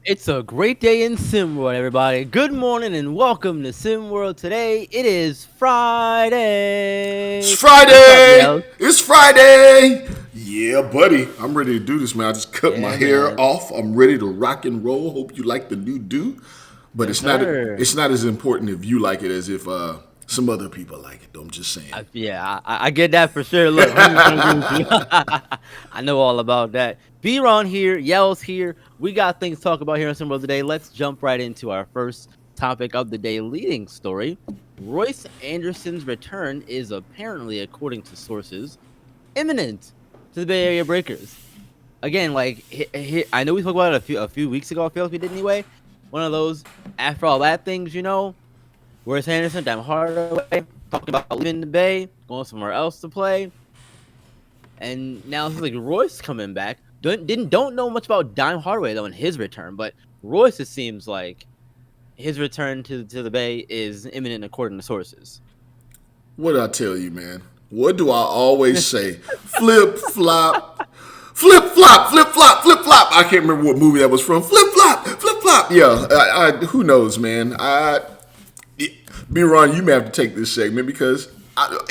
It's a great day in SimWorld, everybody. Good morning and welcome to SimWorld. Today it is It's Friday. What's up, Friday. Yells? It's Friday. Yeah, buddy. I'm ready to do this, man. I just cut my Yeah, hair man. off. I'm ready to rock and roll. Hope you like the new do. But Yes, it's not sir. it's not as important if you like it as if some other people like it. I'm just saying. I get that for sure. Look, 100% agree with you. I know all about that. B-Ron here, Yells here. We got things to talk about here on SimWorld today. Let's jump right into our first topic of the day leading story. Royce Anderson's return is apparently, according to sources, imminent to the Bay Area Breakers. Again, like I know we spoke about it a few weeks ago. I feel like we did anyway. One of those after all that things, Where's Henderson, Dime Hardaway, talking about leaving the Bay, going somewhere else to play, and now it's like Royce coming back. Don't know much about Dime Hardaway though in his return, but Royce, it seems like his return to the Bay is imminent according to sources. What did I tell you, man? What do I always say? Flip flop. Flip flop, flip flop, flip flop. I can't remember what movie that was from. Flip flop, flip flop. Yeah, who knows, man? B-Ron, you may have to take this segment because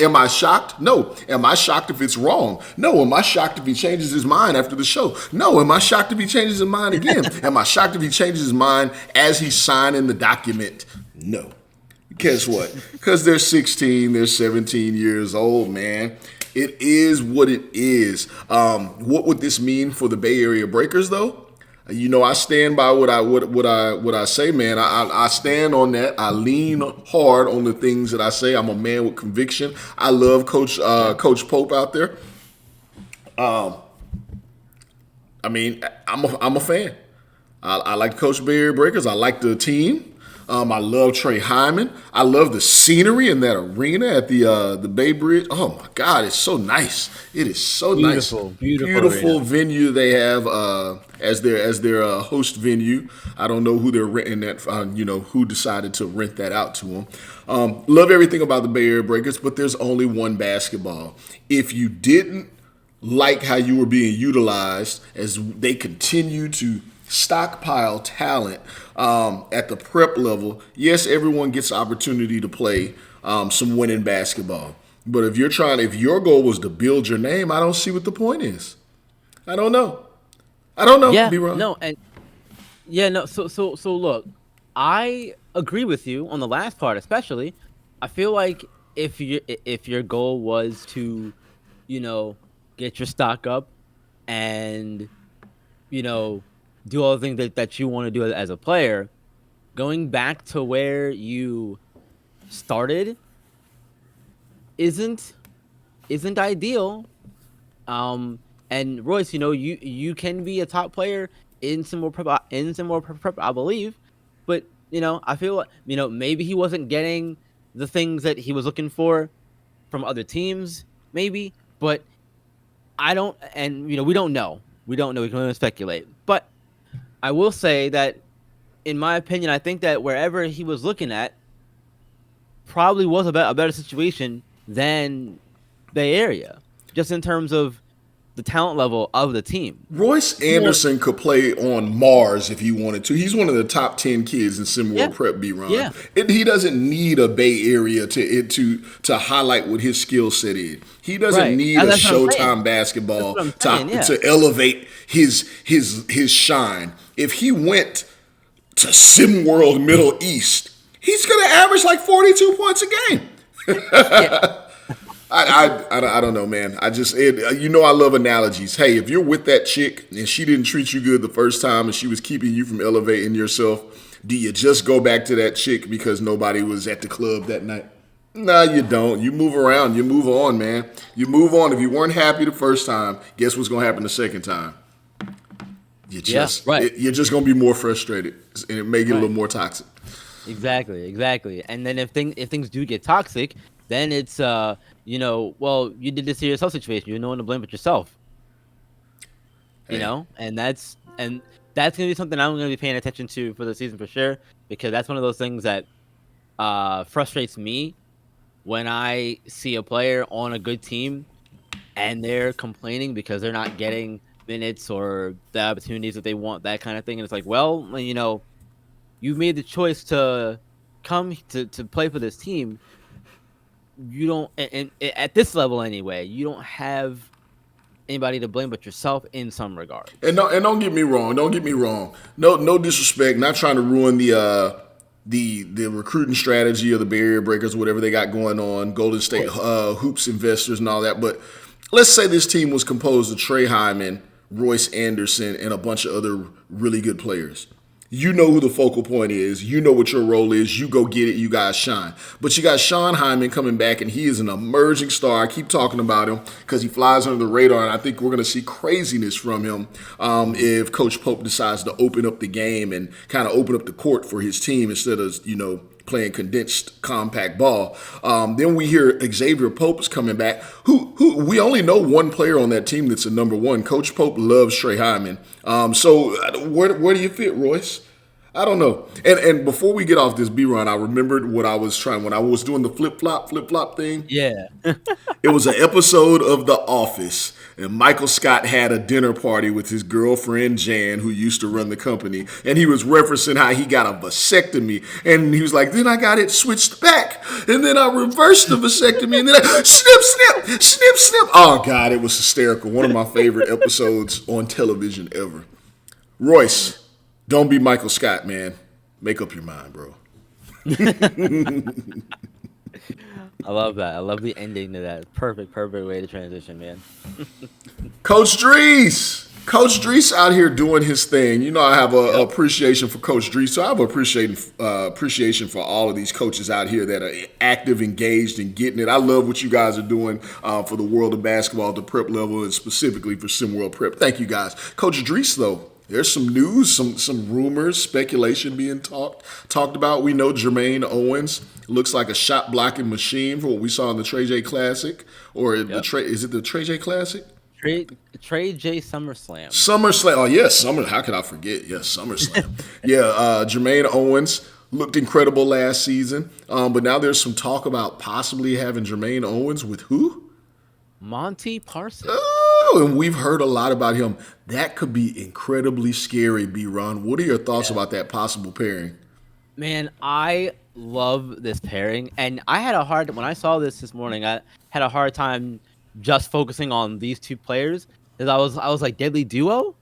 am I shocked? No. Am I shocked if it's wrong? No. Am I shocked if he changes his mind after the show? No. Am I shocked if he changes his mind again? Am I shocked if he changes his mind as he's signing the document? No. Guess what? Because they're 16, they're 17 years old, man. It is what it is. What would this mean for the Bay Area Breakers, though? I stand by what I say, man. I stand on that. I lean hard on the things that I say. I'm a man with conviction. I love Coach Pope out there. I'm a fan. I like Coach Bay Area Breakers. I like the team. I love Trey Hyman. I love the scenery in that arena at the Bay Bridge. Oh my God, it's so nice. It is so nice. Beautiful Beautiful arena. venue they have as their host venue. I don't know who they're renting that. Who decided to rent that out to them. Love everything about the Bay Area Breakers, but there's only one basketball. If you didn't like how you were being utilized as they continue to stockpile talent at the prep level. Yes, everyone gets opportunity to play some winning basketball. But if your goal was to build your name, I don't see what the point is. I don't know. I don't know. Yeah, Be wrong. no, and yeah, no. So look, I agree with you on the last part, especially. I feel like if your goal was to, you know, get your stock up and you know do all the things that you want to do as a player, going back to where you started isn't isn't ideal. And Royce, you can be a top player in some more prep, I believe. But I feel like maybe he wasn't getting the things that he was looking for from other teams, maybe. But I don't, and we don't know. We don't know. We can only speculate. But I will say that, in my opinion, I think that wherever he was looking at probably was a better situation than Bay Area, just in terms of the talent level of the team. Royce More, Anderson could play on Mars if he wanted to. He's one of the top 10 kids in yeah, SimWorld Prep, B-Ron. yeah, He doesn't need a Bay Area to highlight what his skill set is. He doesn't right. need a That's what I'm saying. Showtime That's basketball what I'm saying. Yeah, to elevate his shine. If he went to SimWorld Middle East, he's going to average like 42 points a game. yeah, I don't know, man. I love analogies. Hey, if you're with that chick and she didn't treat you good the first time and she was keeping you from elevating yourself, do you just go back to that chick because nobody was at the club that night? No, you don't. You move around. You move on, man. You move on. If you weren't happy the first time, guess what's going to happen the second time? yeah. Right, You're just going to be more frustrated, and it may get a right. little more toxic. Exactly. And then if things do get toxic, then it's well, you did this to yourself situation. You're no one to blame but yourself. Hey, And that's gonna be something I'm gonna be paying attention to for the season for sure, because that's one of those things that frustrates me when I see a player on a good team and they're complaining because they're not getting minutes or the opportunities that they want, that kind of thing. And it's like, well, you made the choice to come to play for this team. You don't, and at this level anyway, you don't have anybody to blame but yourself in some And regards. don't get me wrong. Don't get me wrong. No disrespect. Not trying to ruin the recruiting strategy of the barrier breakers, whatever they got going on, Golden Of State course. hoops investors and all that. But let's say this team was composed of Trey Hyman, Royce Anderson, and a bunch of other really good players. You know who the focal point is. You know what your role is. You go get it. You guys shine. But you got Sean Hyman coming back, and he is an emerging star. I keep talking about him because he flies under the radar, and I think we're going to see craziness from him if Coach Pope decides to open up the game and kind of open up the court for his team instead of, playing condensed compact ball. Then we hear Xavier Pope is coming back. Who we only know one player on that team that's a number one. Coach Pope loves Trey Hyman. So where do you fit, Royce? I don't know. And before we get off this B run, I remembered what I was trying when I was doing the flip flop thing. Yeah. It was an episode of The Office, and Michael Scott had a dinner party with his girlfriend Jan, who used to run the company, and he was referencing how he got a vasectomy, and he was like, "Then I got it switched back, and then I reversed the vasectomy, and then I snip." Oh God, it was hysterical. One of my favorite episodes on television ever. Royce, don't be Michael Scott, man. Make up your mind, bro. I love that. I love the ending to that. Perfect way to transition, man. Coach Drees. Coach Drees out here doing his thing. You know, I have a Yep. appreciation for Coach Drees, so I have appreciation for all of these coaches out here that are active, engaged, and getting it. I love what you guys are doing for the world of basketball at the prep level, and specifically for SimWorld Prep. Thank you, guys. Coach Drees, though, there's some news, some rumors, speculation being talked about. We know Jermaine Owens looks like a shot blocking machine for what we saw in the Trey J Classic, or Yep. is it the Trey J Classic? Trey Trey J SummerSlam. SummerSlam. Oh yes, Summer. How could I forget? Yes, SummerSlam. Yeah, Jermaine Owens looked incredible last season, but now there's some talk about possibly having Jermaine Owens with who? Monty Parsons. Oh, and we've heard a lot about him. That could be incredibly scary. B. Ron, what are your thoughts Yeah. about that possible pairing? Man, I love this pairing, and I had a hard when I saw this morning. I had a hard time just focusing on these two players because I was like deadly duo,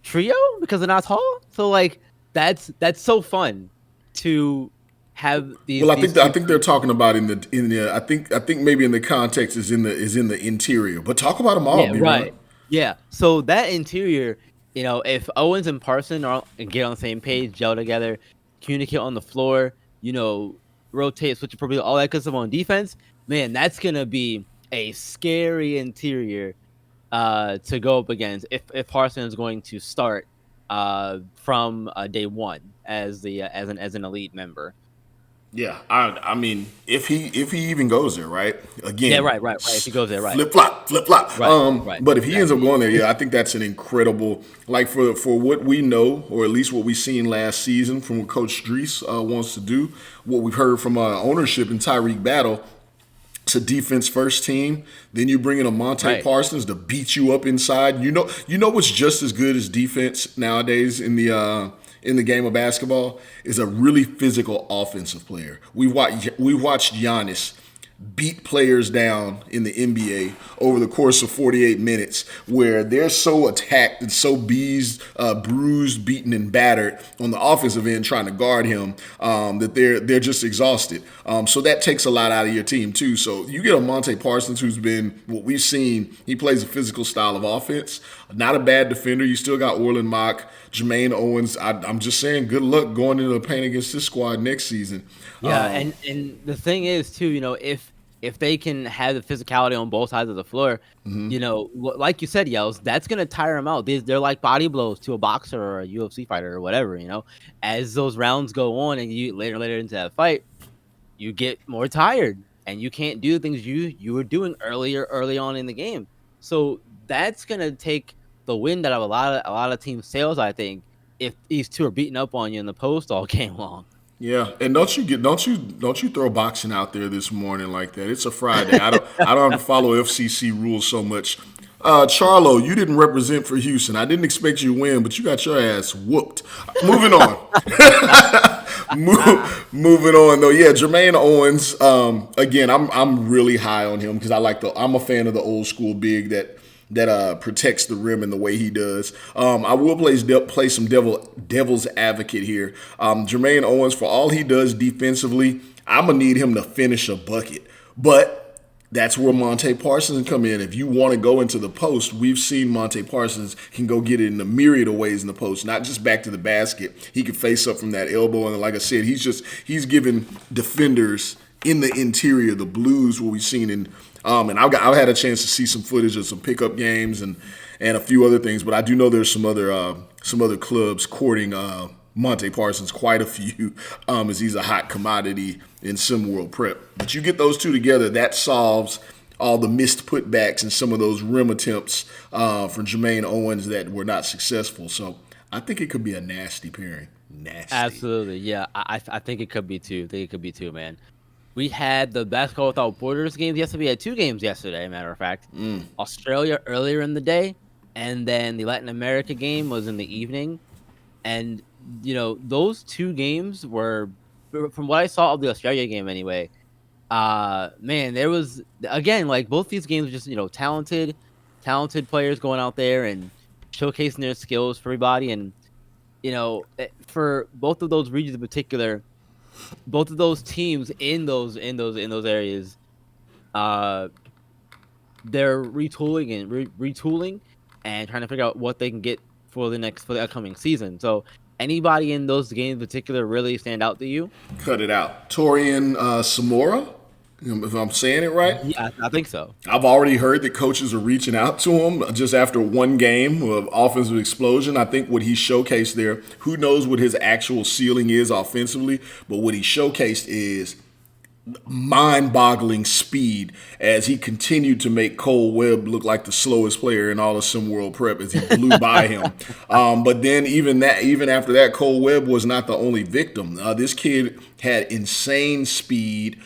trio because they're not tall. So like that's so fun to have Well, these I two. think they're talking about I think maybe in the context is in the interior, but talk about them all, Yeah, B. Ron. right. Yeah. So that interior, if Owens and Parson and get on the same page, gel together, communicate on the floor, rotate, switch appropriately, all that good stuff on defense, man, that's gonna be a scary interior to go up against if Parson is going to start from day one as the as an elite member. Yeah, I mean, if he even goes there, right? Yeah, Again, right. If he goes there, right, flip flop. right, But if he ends up exactly. going there, yeah, I think that's an incredible like for what we know, or at least what we seen last season from what Coach Drees wants to do. What we've heard from ownership and Tyreek Battle. It's a defense first team. Then you bring in a Monte Right. Parsons to beat you up inside. You know what's just as good as defense nowadays in the game of basketball is a really physical offensive player. We watched Giannis beat players down in the NBA over the course of 48 minutes, where they're so attacked and so bruised, beaten, and battered on the offensive end trying to guard him that they're just exhausted. So that takes a lot out of your team too. So you get a Monte Parsons who's been what we've seen. He plays a physical style of offense. Not a bad defender. You still got Orland Mock, Jermaine Owens. I'm just saying, good luck going into the paint against this squad next season. Yeah, and the thing is too, if they can have the physicality on both sides of the floor, like you said, Yells, that's gonna tire them out. They're like body blows to a boxer or a UFC fighter or whatever. As those rounds go on and you later into that fight, you get more tired and you can't do the things you were doing early on in the game. So that's gonna take the wind out of a lot of team sales, I think, if these two are beating up on you in the post all game long. Yeah, and don't you throw boxing out there this morning like that. It's a Friday. I don't have to follow FCC rules so much. Charlo, you didn't represent for Houston. I didn't expect you to win, but you got your ass whooped. Moving on. Moving on though, yeah, Jermaine Owens. Again, I'm really high on him because I'm a fan of the old school big that protects the rim in the way he does. I will play some devil's advocate here. Jermaine Owens, for all he does defensively, I'm gonna need him to finish a bucket, but that's where Monte Parsons come in. If you want to go into the post, we've seen Monte Parsons can go get it in a myriad of ways in the post, not just back to the basket. He can face up from that elbow, and like I said, he's giving defenders in the interior the blues what we've seen in. And I've had a chance to see some footage of some pickup games and a few other things, but I do know there's some other clubs courting Monte Parsons, quite a few, as he's a hot commodity in SimWorld Prep. But you get those two together, that solves all the missed putbacks and some of those rim attempts from Jermaine Owens that were not successful. So I think it could be a nasty pairing. Nasty. Absolutely, yeah. I think it could be too. Man. We had the Basketball Without Borders games yesterday. We had 2 games yesterday, matter of fact. Australia earlier in the day, and then the Latin America game was in the evening. And, those 2 games were, from what I saw of the Australia game anyway, man, there was, again, like, both these games were just, talented players going out there and showcasing their skills for everybody. And, for both of those regions in particular, both of those teams in those areas, they're retooling and trying to figure out what they can get for the upcoming season. So anybody in those games in particular really stand out to you? Cut it out. Torian Samora, if I'm saying it right. Yeah, I think so. I've already heard that coaches are reaching out to him just after one game of offensive explosion. I think what he showcased there, who knows what his actual ceiling is offensively, but what he showcased is mind-boggling speed as he continued to make Cole Webb look like the slowest player in all of SimWorld Prep as he blew by him. But then even after that, Cole Webb was not the only victim. This kid had insane speed.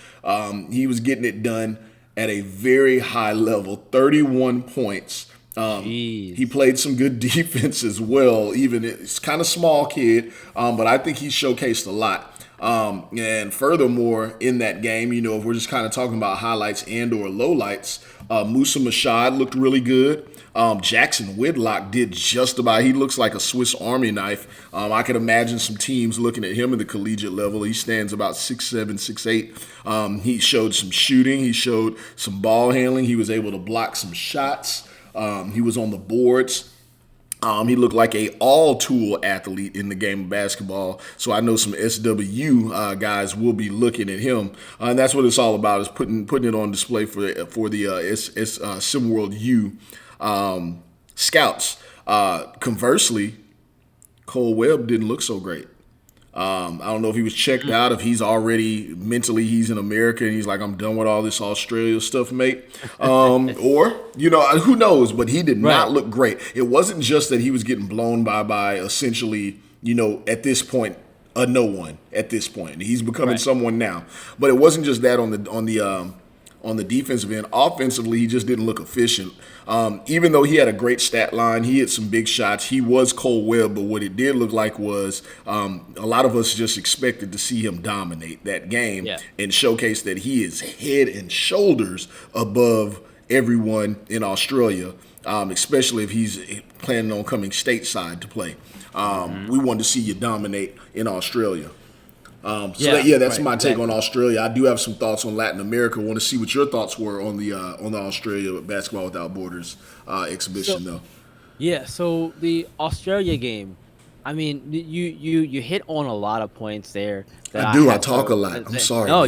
He was getting it done at a very high level, 31 points. He played some good defense as well. Even it's kind of small kid, but I think he showcased a lot. And furthermore, in that game, if we're just kind of talking about highlights and or lowlights, Musa Mashad looked really good. Jackson Whitlock did just about. He looks like a Swiss Army knife. I could imagine some teams looking at him at the collegiate level. He stands about 6'7", 6'8". He showed some shooting. He showed some ball handling. He was able to block some shots. He was on the boards. He looked like a all-tool athlete in the game of basketball. So I know some SW guys will be looking at him, and that's what it's all about, is putting it on display for the SimWorld U scouts. Conversely, Cole Webb didn't look so great. I don't know if he was checked out, if he's already mentally he's in America and he's like, I'm done with all this Australia stuff, mate. Or, who knows, but he did not look great. It wasn't just that he was getting blown by essentially, at this point, a no one at this point. He's becoming someone now. But it wasn't just that on the defensive end. Offensively, he just didn't look efficient. Even though he had a great stat line, he hit some big shots. He was Cole Webb, but what it did look like was a lot of us just expected to see him dominate that game and showcase that he is head and shoulders above everyone in Australia, especially if he's planning on coming stateside to play. We wanted to see you dominate in Australia. That's my take on Australia. I do have some thoughts on Latin America. I want to see what your thoughts were on the Australia Basketball Without Borders exhibition, though. Yeah, so the Australia game, I mean, you hit on a lot of points there. I talk a lot. I'm sorry. No,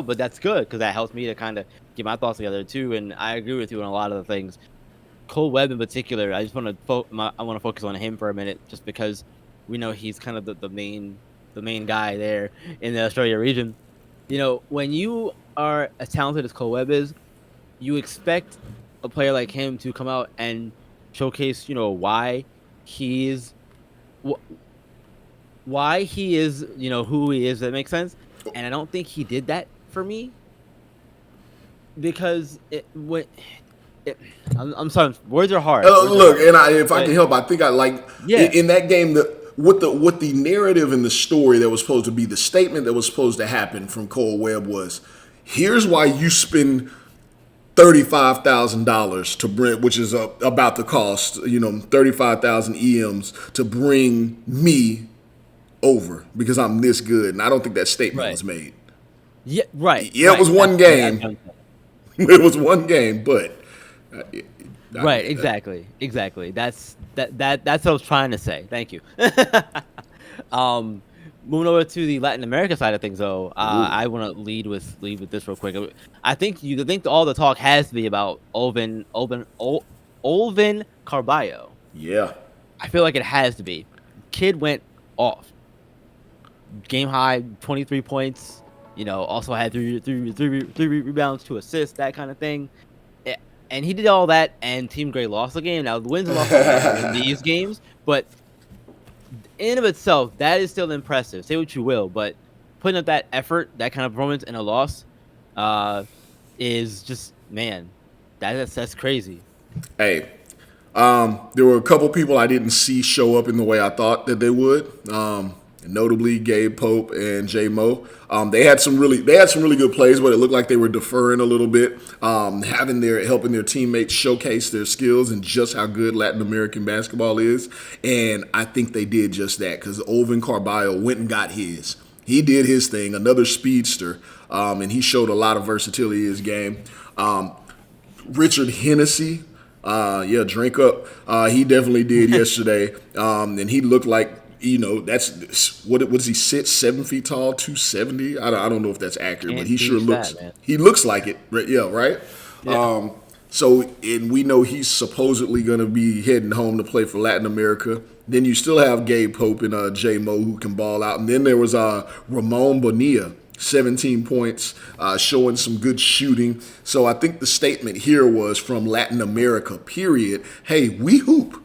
but that's good because that helps me to kind of get my thoughts together too. And I agree with you on a lot of the things. Cole Webb in particular, I just want to focus on him for a minute, just because we know he's kind of the main guy there in the Australia region. When you are as talented as Cole Webb is, you expect a player like him to come out and showcase, why he is, who he is. That makes sense. And I don't think he did that for me, because it, I'm sorry, words are hard. Words are Look, hard. and if I But can help, I think I like yeah, in that game what the narrative and the story that was supposed to be the statement that was supposed to happen from Cole Webb was, here's why you spend $35,000 to bring, which is about the cost, 35,000 EMs to bring me over because I'm this good, and I don't think that statement right. was made. Yeah, right, Yeah, it right. was one That's game. what I'm saying. It was one game, but uh, Right, exactly, exactly. That's what I was trying to say. Thank you. um, moving over to the Latin America side of things, though, ooh, I want to lead with this real quick. I think all the talk has to be about Olvin Carballo. yeah. I feel like it has to be. Kid went off. Game high, 23 points. Also had three rebounds, 2 assists, that kind of thing. A- And he did all that, and Team Gray lost the game. Now, the wins and losses don't matter in these games, but in of itself, that is still impressive. Say what you will, but putting up that effort, that kind of performance in a loss, uh, is just, man, that's crazy. Hey, there were a couple people I didn't see show up in the way I thought that they would. Notably, Gabe Pope and J Mo. They had some really good plays, but it looked like they were deferring a little bit, helping their teammates showcase their skills and just how good Latin American basketball is. And I think they did just that because Olvin Carballo went and got his. He did his thing, another speedster, and he showed a lot of versatility in his game. Richard Hennessy, yeah, drink up. He definitely did yesterday, and he looked like that's what was he 7 feet tall, 270. I don't know if that's accurate, but Can't he sure teach looks that, man. he looks like it. Right? Yeah, right. Yeah. So, and we know he's supposedly going to be heading home to play for Latin America. Then you still have Gabe Pope and J Mo who can ball out, and then there was Ramon Bonilla, 17 points, showing some good shooting. So I think the statement here was from Latin America, period. Hey, we hoop,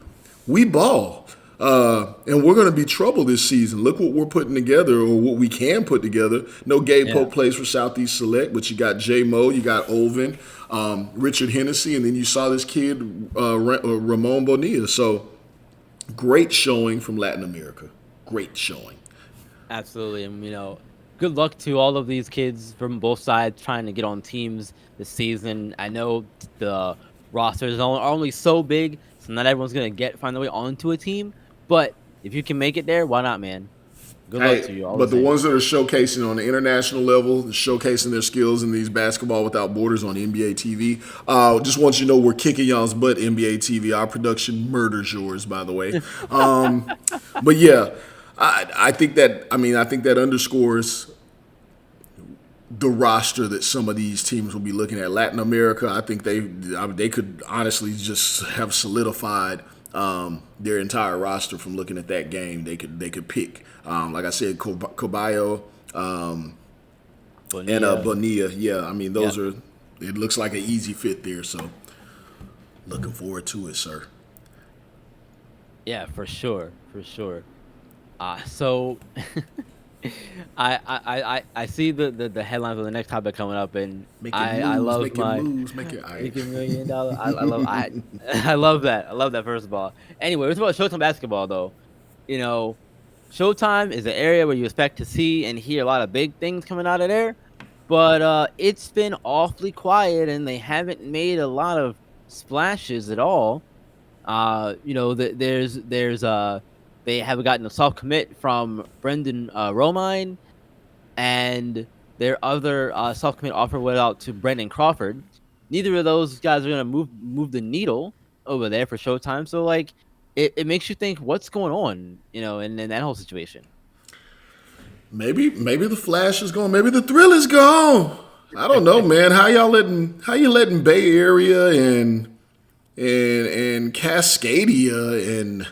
we ball, and we're going to be trouble this season. Look what we're putting together, or what we can put together. No, Gabe Yeah. Pope plays for Southeast Select, but you got J Mo, you got Olvin, Richard Hennessy, and then you saw this kid, Ramon Bonilla. So great showing from Latin America. Great showing. Absolutely, and good luck to all of these kids from both sides trying to get on teams this season. I know the rosters are only so big, so not everyone's gonna find their way onto a team. But if you can make it there, why not, man? Good luck Hey, to you. All the but the same. ones that are showcasing on the international level, showcasing their skills in these basketball without borders on NBA TV, just want you to know we're kicking y'all's butt, NBA TV. Our production murders yours, by the way. But yeah, I think that I think that underscores the roster that some of these teams will be looking at. Latin America, I think they could honestly just have solidified their entire roster from looking at that game. They could pick, like I said, Caballo and Bonilla. Bonilla. Yeah, I mean Yeah. those are. It looks like an easy fit there. So looking forward to it, sir. Yeah, for sure, for sure. So I see the headlines of the next topic coming up, and Making I moves, love making my moves, making. make $1 million. I love I love that. I love that. First of all, anyway, it's about Showtime basketball though. You know, Showtime is an area where you expect to see and hear a lot of big things coming out of there, but it's been awfully quiet, and they haven't made a lot of splashes at all. They have gotten a soft commit from Brendan Romine, and their other soft commit offer went out to Brendan Crawford. Neither of those guys are gonna move the needle over there for Showtime. So like, it makes you think what's going on, in that whole situation. Maybe the flash is gone. Maybe the thrill is gone. I don't know, man. How you letting Bay Area and Cascadia and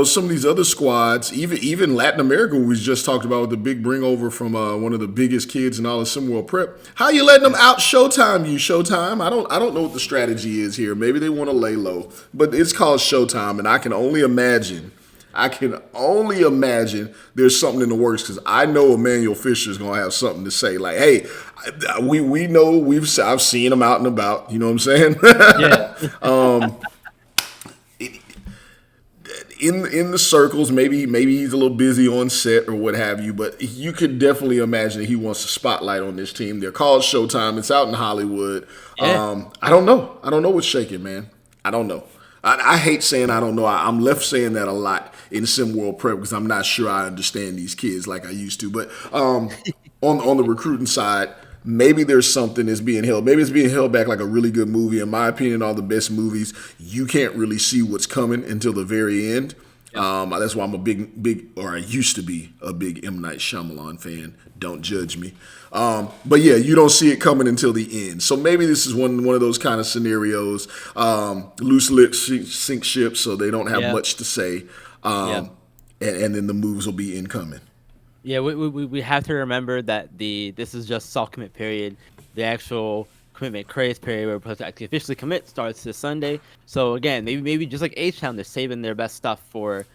some of these other squads, even Latin America, we just talked about with the big bring over from one of the biggest kids in all of SimWorld Prep. How you letting them out Showtime? You Showtime? I don't know what the strategy is here. Maybe they want to lay low, but it's called Showtime, and I can only imagine I can only imagine there's something in the works because I know Emmanuel Fisher is gonna have something to say. Like, hey, we know I've seen him out and about. You know what I'm saying? Yeah. In the circles, maybe he's a little busy on set or what have you, but you could definitely imagine that he wants a spotlight on this team. They're called Showtime. It's out in Hollywood. Yeah. I don't know. I don't know what's shaking, man. I don't know. I hate saying I don't know. I'm left saying that a lot in SimWorld Prep because I'm not sure I understand these kids like I used to. But on the recruiting side, maybe there's something that's being held. Maybe it's being held back like a really good movie. In my opinion, all the best movies, you can't really see what's coming until the very end. Yep. That's why I'm a big, or I used to be a big M. Night Shyamalan fan. Don't judge me. But yeah, you don't see it coming until the end. So maybe this is one of those kind of scenarios. Loose lips sink ships, so they don't have much to say. And then the moves will be incoming. Yeah, we have to remember that this is just soft commit period. The actual commitment craze period where we're supposed to actually officially commit starts this Sunday. So again, maybe just like H-Town, they're saving their best stuff for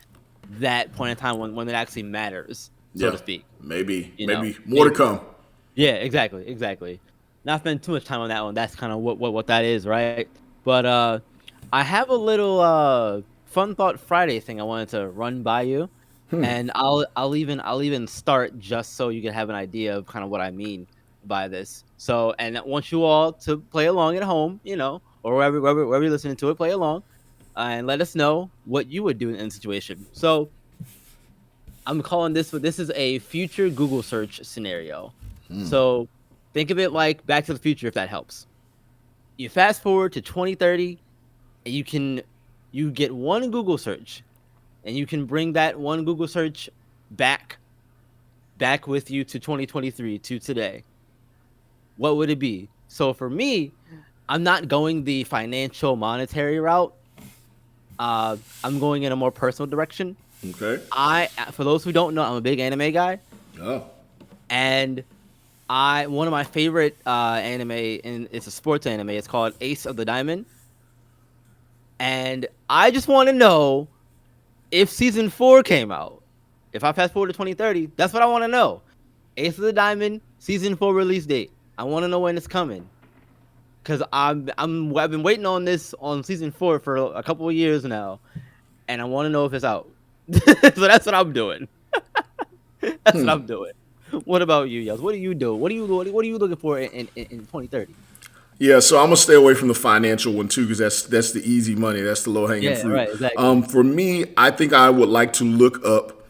that point in time when it actually matters, so to speak. Maybe more to come. Yeah, exactly. Not spend too much time on that one. That's kind of what that is, right? But I have a little fun thought Friday thing I wanted to run by you. And I'll even start just so you can have an idea of kind of what I mean by this. So, and I want you all to play along at home, or wherever you're listening to it, play along, and let us know what you would do in the situation. So, I'm calling this is a future Google search scenario. So, think of it like Back to the Future, if that helps. You fast forward to 2030, and you get one Google search. And you can bring that one Google search back with you to 2023, to today. What would it be? So for me, I'm not going the financial monetary route. I'm going in a more personal direction. Okay. For those who don't know, I'm a big anime guy. Oh. And one of my favorite anime, and it's a sports anime. It's called Ace of the Diamond. And I just want to know, if season 4 came out, if I fast forward to 2030, that's what I want to know. Ace of the Diamond, season 4 release date. I want to know when it's coming. Because I've been waiting on this on season 4 for a couple of years now. And I want to know if it's out. So that's what I'm doing. That's what I'm doing. What about you, Yels? What do you do? What are you looking for in 2030? Yeah, so I'm gonna stay away from the financial one too, because that's the easy money, that's the low hanging fruit. Right, exactly. For me, I think I would like to look up.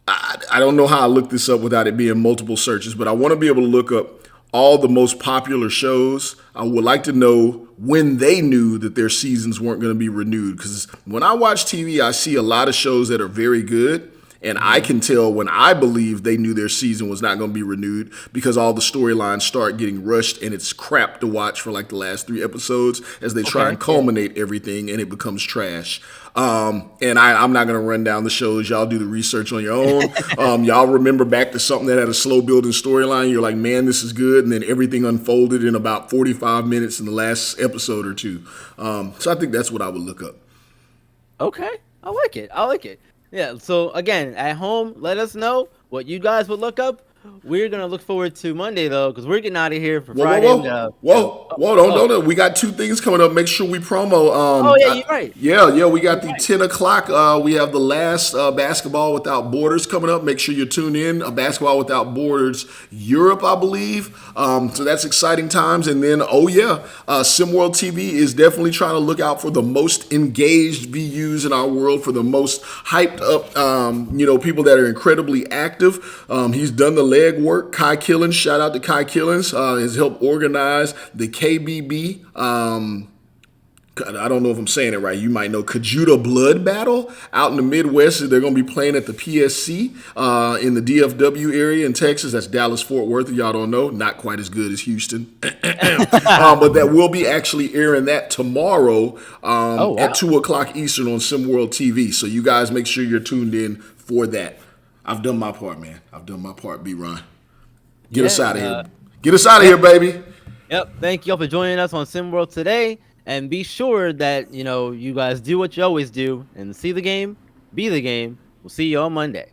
I don't know how I look this up without it being multiple searches, but I want to be able to look up all the most popular shows. I would like to know when they knew that their seasons weren't going to be renewed, because when I watch TV, I see a lot of shows that are very good. And I can tell when I believe they knew their season was not going to be renewed, because all the storylines start getting rushed and it's crap to watch for like the last 3 episodes as they try and culminate everything, and it becomes trash. And I'm not going to run down the shows. Y'all do the research on your own. Y'all remember back to something that had a slow building storyline. You're like, man, this is good. And then everything unfolded in about 45 minutes in the last episode or 2. So I think that's what I would look up. Okay. I like it. Yeah, so again, at home, let us know what you guys would look up. We're going to look forward to Monday, though, because we're getting out of here for Friday. Don't. We got 2 things coming up. Make sure we promo. You're right. Yeah, we got the 10 o'clock. We have the last Basketball Without Borders coming up. Make sure you tune in. Basketball Without Borders Europe, I believe. So that's exciting times. And then, SimWorld TV is definitely trying to look out for the most engaged VUs in our world, for the most hyped up, people that are incredibly active. He's done the leg work. Kai Killens, shout out to Kai Killens, has helped organize the KBB. I don't know if I'm saying it right. You might know Kajuta Blood Battle out in the Midwest. They're going to be playing at the PSC in the DFW area in Texas. That's Dallas Fort Worth. If y'all don't know, not quite as good as Houston, but that will be actually airing that tomorrow at 2 o'clock Eastern on SimWorld TV. So you guys make sure you're tuned in for that. I've done my part, man. I've done my part, B-Ron. Get us out of here. Get us out of here, baby. Yep. Thank you all for joining us on SimWorld today. And be sure that, you guys do what you always do and see the game be the game. We'll see you on Monday.